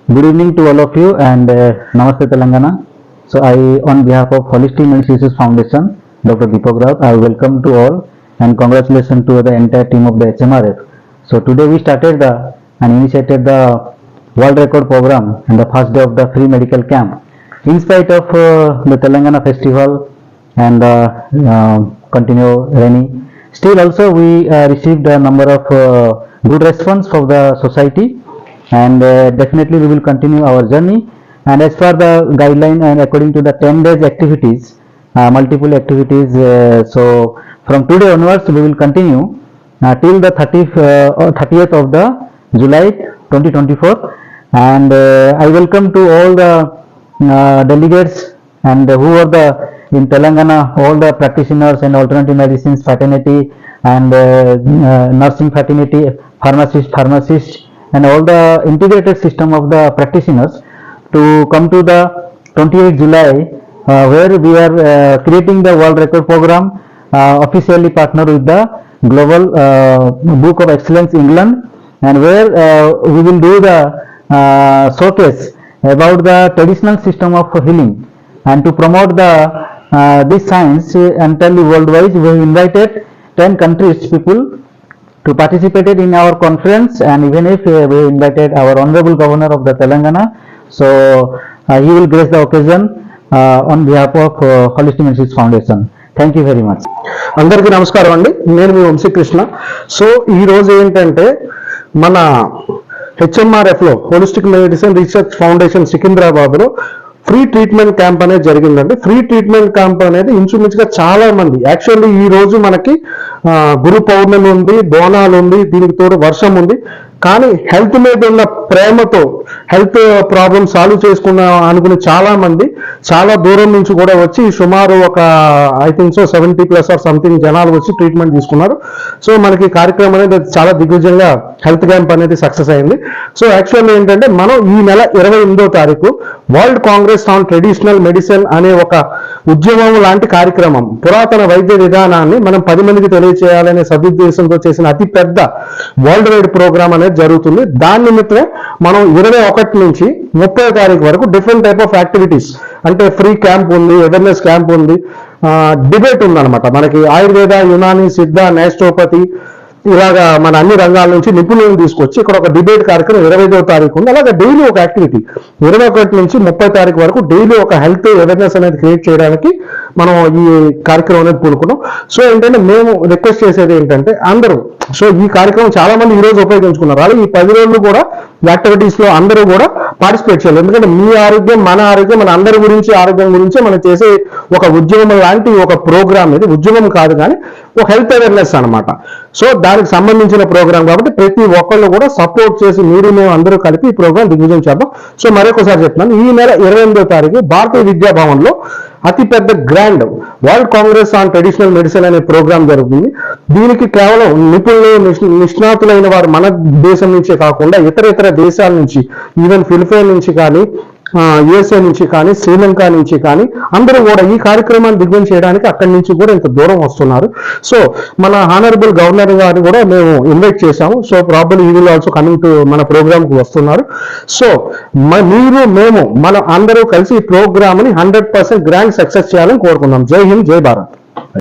Good evening to all of you and Namaste Telangana. So I, on behalf of Holistic Medicine Foundation, Dr. Deepak Rao, I welcome to all and congratulations to the entire team of the HMRF. So today we started and initiated the World Record program and the first day of the free medical camp. In spite of the Telangana festival and continue rainy, still also we received a number of good response from the society, and definitely we will continue our journey. And as per the guideline and according to the 10 days activities, multiple activities, so from today onwards we will continue till the 30th of the July 2024. And I welcome to all the delegates and who are the in Telangana, all the practitioners and alternative medicines fraternity and nursing fraternity, pharmacists and all the integrated system of the practitioners to come to the 28th July where we are creating the World Record program, officially partner with the Global Book of Excellence England, and where we will do the showcase about the traditional system of healing, and to promote the this science entirely worldwide. We have invited 10 countries people to participate in our conference, and even if we invited our Honorable Governor of the Telangana, so he will grace the occasion on behalf of Holistic Medicine Foundation. Thank you very much. అందరికీ నమస్కారం అండి. నేను మీ Vamsikrishna. So ఈ రోజు ఏంటంటే మన హెచ్ఎంఆర్ఎఫ్లో holistic medicine research foundation సికింద్రాబాద్లో free treatment camp అనేది జరిగిందండి. ఫ్రీ ట్రీట్మెంట్ క్యాంప్ అనేది ఇంచుమించుగా చాలా మంది, యాక్చువల్లీ ఈ రోజు మనకి గురు పౌర్ణమి ఉంది, బోనాలు ఉంది, దీనికి తోడు వర్షం ఉంది, కానీ హెల్త్ మీద ఉన్న ప్రేమతో హెల్త్ ప్రాబ్లమ్ సాల్వ్ చేసుకున్న అనుకుని చాలా మంది చాలా దూరం నుంచి కూడా వచ్చి సుమారు ఒక I think so 70+ or something జనాలు వచ్చి ట్రీట్మెంట్ తీసుకున్నారు. సో మనకి కార్యక్రమం అనేది చాలా దిగ్విజయంగా హెల్త్ క్యాంప్ అనేది సక్సెస్ అయింది. సో యాక్చువల్లీ ఏంటంటే మనం ఈ నెల 28వ తారీఖు world Congress on traditional medicine అనే ఒక ఉద్యమం లాంటి కార్యక్రమం, పురాతన వైద్య విధానాన్ని మనం 10 మందికి తెలియజేయాలనే సదుద్దేశంతో చేసిన అతిపెద్ద వరల్డ్ వైడ్ ప్రోగ్రామ్ అనేది జరుగుతుంది. దాని నిమిత్తమే మనం 21 నుంచి 30వ తారీఖు వరకు డిఫరెంట్ టైప్ ఆఫ్ యాక్టివిటీస్, అంటే ఫ్రీ క్యాంప్ ఉంది, అవేర్నెస్ క్యాంప్ ఉంది, డిబేట్ ఉందన్నమాట. మనకి ఆయుర్వేద, యునాని, సిద్ధ, నేస్టోపతి ఇలాగా మన అన్ని రంగాల నుంచి నిపుణులను తీసుకొచ్చి ఇక్కడ ఒక డిబేట్ కార్యక్రమం 25వ తారీఖు ఉంది. అలాగే డైలీ ఒక యాక్టివిటీ 21 నుంచి 30 తారీఖు వరకు డైలీ ఒక హెల్త్ అవేర్నెస్ అనేది క్రియేట్ చేయడానికి మనం ఈ కార్యక్రమం అనేది పూనుకున్నాం. సో ఏంటంటే మేము రిక్వెస్ట్ చేసేది ఏంటంటే అందరూ, సో ఈ కార్యక్రమం చాలా మంది ఈ రోజు ఉపయోగించుకున్నారు, అలాగే ఈ 10 రోజులు కూడా యాక్టివిటీస్ లో అందరూ కూడా పార్టిసిపేట్ చేయాలి. ఎందుకంటే మీ ఆరోగ్యం మన ఆరోగ్యం, మన అందరి గురించి ఆరోగ్యం గురించి మనం చేసే ఒక ఉద్యమం లాంటి ఒక ప్రోగ్రామ్ ఇది. ఉద్యమం కాదు కానీ ఒక హెల్త్ అవేర్నెస్ అనమాట. సో దానికి సంబంధించిన ప్రోగ్రామ్ కాబట్టి ప్రతి ఒక్కళ్ళు కూడా సపోర్ట్ చేసి మీరు మేము అందరూ కలిపి ఈ ప్రోగ్రామ్ దిగ్విజయం చేద్దాం. సో మరొకసారి చెప్తున్నాను, ఈ నెల 28వ తారీఖు భారతీయ విద్యాభవన్లో అతిపెద్ద grand world Congress on traditional medicine అనే ప్రోగ్రామ్ జరుగుతుంది. దీనికి కేవలం నిపుణులు, నిష్ణాతులైన వారు మన దేశం నుంచే కాకుండా ఇతర దేశాల నుంచి, ఈవెన్ ఫిలిపైన్ నుంచి కానీ, యుఎస్ఏ నుంచి కానీ, శ్రీలంక నుంచి కానీ అందరూ కూడా ఈ కార్యక్రమాన్ని దిగ్విజయం చేయడానికి అక్కడి నుంచి కూడా ఇంత దూరం వస్తున్నారు. సో మన హానరబుల్ గవర్నర్ గారిని కూడా మేము ఇన్వైట్ చేశాము. సో ప్రాబబ్లీ ఈ విల్ ఆల్సో కమింగ్ టు మన ప్రోగ్రామ్కి వస్తున్నారు. సో మీరు మేము మనం అందరూ కలిసి ఈ ప్రోగ్రామ్ని 100% గ్రాండ్ సక్సెస్ చేయాలని కోరుకుందాం. జై హింద్, జై భారత్.